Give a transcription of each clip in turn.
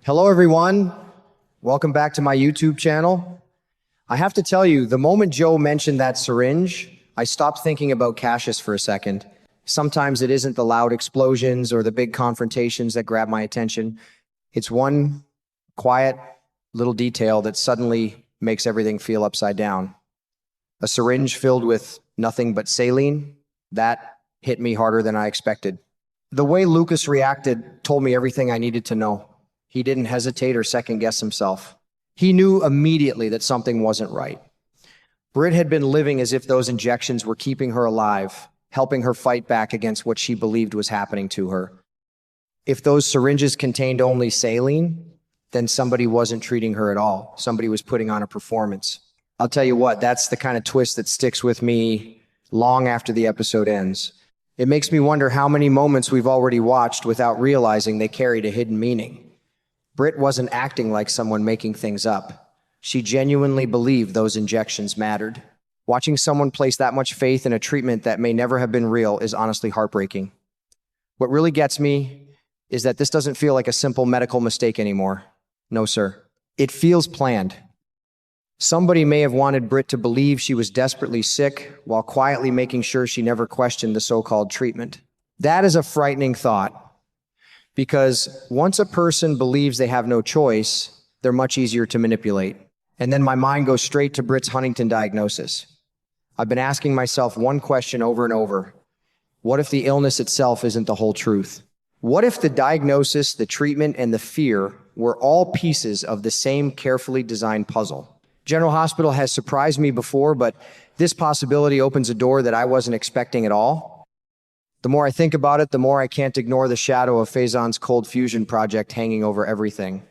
Hello, everyone. Welcome back to my YouTube channel. I have to tell you, the moment Joe mentioned that syringe, I stopped thinking about Cassius for a second. Sometimes it isn't the loud explosions or the big confrontations that grab my attention. It's one quiet little detail that suddenly makes everything feel upside down. A syringe filled with nothing but saline, that hit me harder than I expected. The way Lucas reacted told me everything I needed to know. He didn't hesitate or second guess himself. He knew immediately that something wasn't right. Britt had been living as if those injections were keeping her alive, helping her fight back against what she believed was happening to her. If those syringes contained only saline, then somebody wasn't treating her at all. Somebody was putting on a performance. I'll tell you what, that's the kind of twist that sticks with me long after the episode ends. It makes me wonder how many moments we've already watched without realizing they carried a hidden meaning. Britt wasn't acting like someone making things up. She genuinely believed those injections mattered. Watching someone place that much faith in a treatment that may never have been real is honestly heartbreaking. What really gets me is that this doesn't feel like a simple medical mistake anymore. No, sir. It feels planned. Somebody may have wanted Britt to believe she was desperately sick while quietly making sure she never questioned the so-called treatment. That is a frightening thought. Because once a person believes they have no choice, they're much easier to manipulate. And then my mind goes straight to Britt's Huntington diagnosis. I've been asking myself one question over and over. What if the illness itself isn't the whole truth? What if the diagnosis, the treatment, and the fear were all pieces of the same carefully designed puzzle? General Hospital has surprised me before, but this possibility opens a door that I wasn't expecting at all. The more I think about it, the more I can't ignore the shadow of Faison's cold fusion project hanging over everything.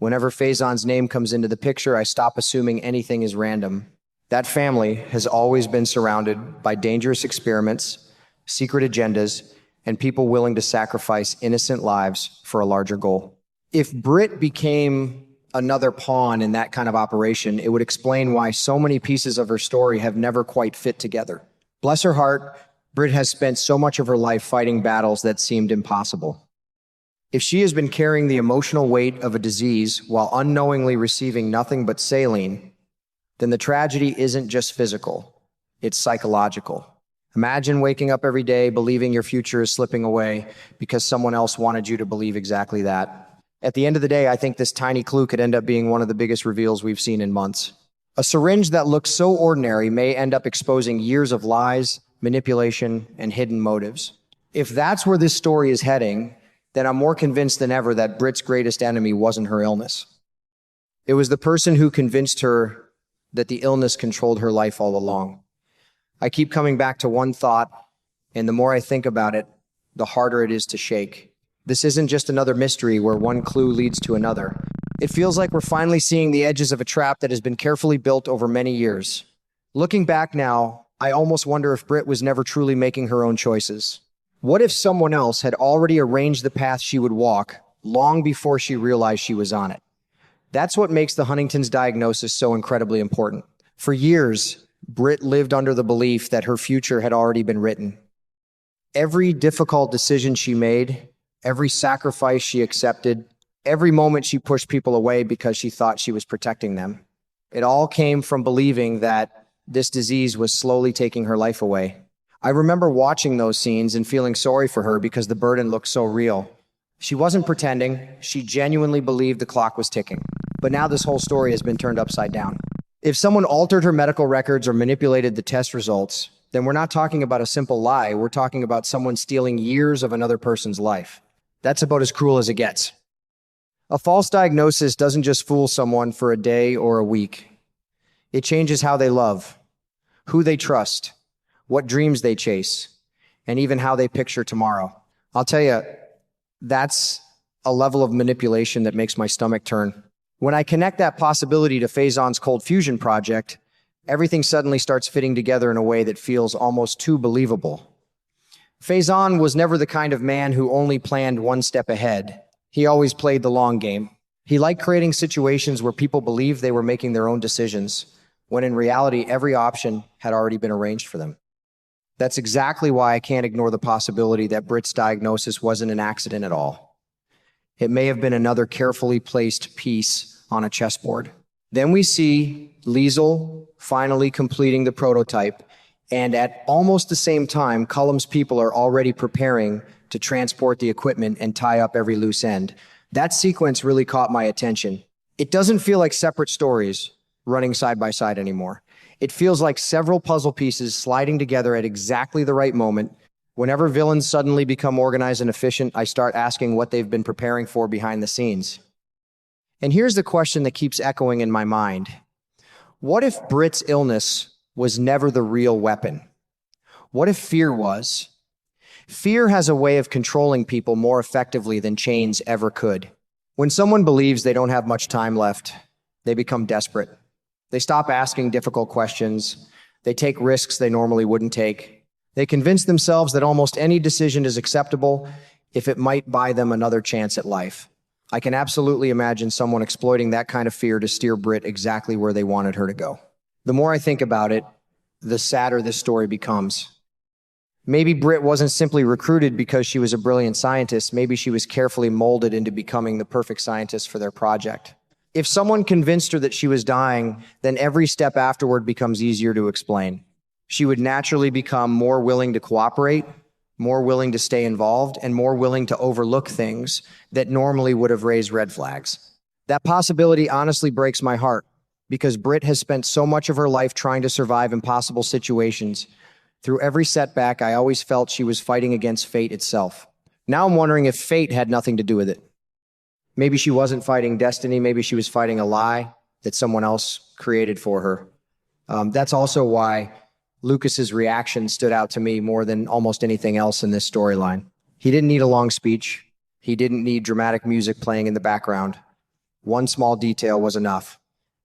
Whenever Faison's name comes into the picture, I stop assuming anything is random. That family has always been surrounded by dangerous experiments, secret agendas, and people willing to sacrifice innocent lives for a larger goal. If Britt became another pawn in that kind of operation, it would explain why so many pieces of her story have never quite fit together. Bless her heart, Britt has spent so much of her life fighting battles that seemed impossible. If she has been carrying the emotional weight of a disease while unknowingly receiving nothing but saline, then the tragedy isn't just physical, it's psychological. Imagine waking up every day believing your future is slipping away because someone else wanted you to believe exactly that. At the end of the day, I think this tiny clue could end up being one of the biggest reveals we've seen in months. A syringe that looks so ordinary may end up exposing years of lies, manipulation, and hidden motives. If that's where this story is heading, then I'm more convinced than ever that Britt's greatest enemy wasn't her illness. It was the person who convinced her that the illness controlled her life all along. I keep coming back to one thought, and the more I think about it, the harder it is to shake. This isn't just another mystery where one clue leads to another. It feels like we're finally seeing the edges of a trap that has been carefully built over many years. Looking back now, I almost wonder if Britt was never truly making her own choices. What if someone else had already arranged the path she would walk long before she realized she was on it? That's what makes the Huntington's diagnosis so incredibly important. For years, Britt lived under the belief that her future had already been written. Every difficult decision she made, every sacrifice she accepted, every moment she pushed people away because she thought she was protecting them. It all came from believing that this disease was slowly taking her life away. I remember watching those scenes and feeling sorry for her because the burden looked so real. She wasn't pretending, she genuinely believed the clock was ticking. But now this whole story has been turned upside down. If someone altered her medical records or manipulated the test results, then we're not talking about a simple lie, we're talking about someone stealing years of another person's life. That's about as cruel as it gets. A false diagnosis doesn't just fool someone for a day or a week. It changes how they love, who they trust, what dreams they chase, and even how they picture tomorrow. I'll tell you, that's a level of manipulation that makes my stomach turn. When I connect that possibility to Faison's cold fusion project, everything suddenly starts fitting together in a way that feels almost too believable. Faison was never the kind of man who only planned one step ahead. He always played the long game. He liked creating situations where people believed they were making their own decisions, when in reality, every option had already been arranged for them. That's exactly why I can't ignore the possibility that Britt's diagnosis wasn't an accident at all. It may have been another carefully placed piece on a chessboard. Then we see Liesel finally completing the prototype, and at almost the same time, Cullum's people are already preparing to transport the equipment and tie up every loose end. That sequence really caught my attention. It doesn't feel like separate stories running side by side anymore. It feels like several puzzle pieces sliding together at exactly the right moment. Whenever villains suddenly become organized and efficient, I start asking what they've been preparing for behind the scenes. And here's the question that keeps echoing in my mind. What if Britt's illness was never the real weapon? What if fear was? Fear has a way of controlling people more effectively than chains ever could. When someone believes they don't have much time left, they become desperate. They stop asking difficult questions. They take risks they normally wouldn't take. They convince themselves that almost any decision is acceptable if it might buy them another chance at life. I can absolutely imagine someone exploiting that kind of fear to steer Britt exactly where they wanted her to go. The more I think about it, the sadder this story becomes. Maybe Britt wasn't simply recruited because she was a brilliant scientist. Maybe she was carefully molded into becoming the perfect scientist for their project. If someone convinced her that she was dying, then every step afterward becomes easier to explain. She would naturally become more willing to cooperate, more willing to stay involved, and more willing to overlook things that normally would have raised red flags. That possibility honestly breaks my heart, because Britt has spent so much of her life trying to survive impossible situations. Through every setback, I always felt she was fighting against fate itself. Now I'm wondering if fate had nothing to do with it. Maybe she wasn't fighting destiny, maybe she was fighting a lie that someone else created for her. That's also why Lucas's reaction stood out to me more than almost anything else in this storyline. He didn't need a long speech. He didn't need dramatic music playing in the background. One small detail was enough.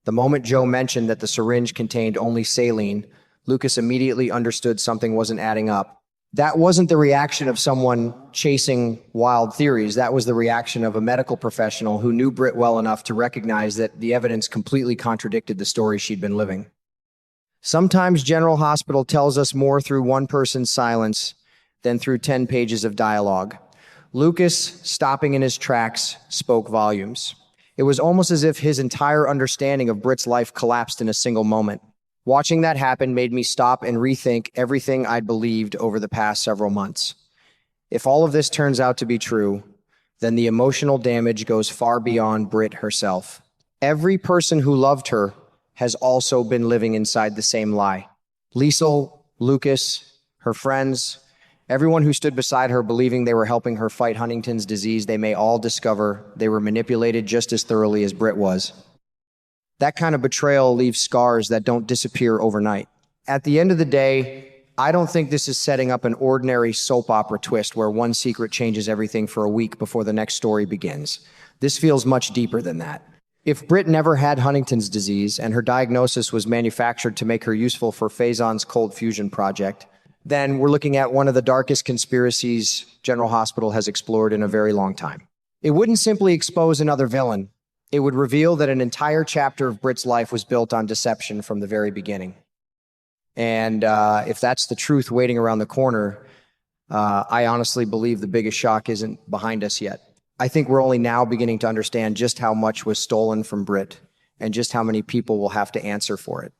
The moment Joe mentioned that the syringe contained only saline, Lucas immediately understood something wasn't adding up. That wasn't the reaction of someone chasing wild theories. That was the reaction of a medical professional who knew Britt well enough to recognize that the evidence completely contradicted the story she'd been living. Sometimes General Hospital tells us more through one person's silence than through 10 pages of dialogue. Lucas, stopping in his tracks, spoke volumes. It was almost as if his entire understanding of Britt's life collapsed in a single moment. Watching that happen made me stop and rethink everything I'd believed over the past several months. If all of this turns out to be true, then the emotional damage goes far beyond Britt herself. Every person who loved her has also been living inside the same lie. Liesel, Lucas, her friends, everyone who stood beside her believing they were helping her fight Huntington's disease, they may all discover they were manipulated just as thoroughly as Britt was. That kind of betrayal leaves scars that don't disappear overnight. At the end of the day, I don't think this is setting up an ordinary soap opera twist where one secret changes everything for a week before the next story begins. This feels much deeper than that. If Britt never had Huntington's disease and her diagnosis was manufactured to make her useful for Faison's cold fusion project, then we're looking at one of the darkest conspiracies General Hospital has explored in a very long time. It wouldn't simply expose another villain. It would reveal that an entire chapter of Britt's life was built on deception from the very beginning. And if that's the truth waiting around the corner, I honestly believe the biggest shock isn't behind us yet. I think we're only now beginning to understand just how much was stolen from Britt and just how many people will have to answer for it.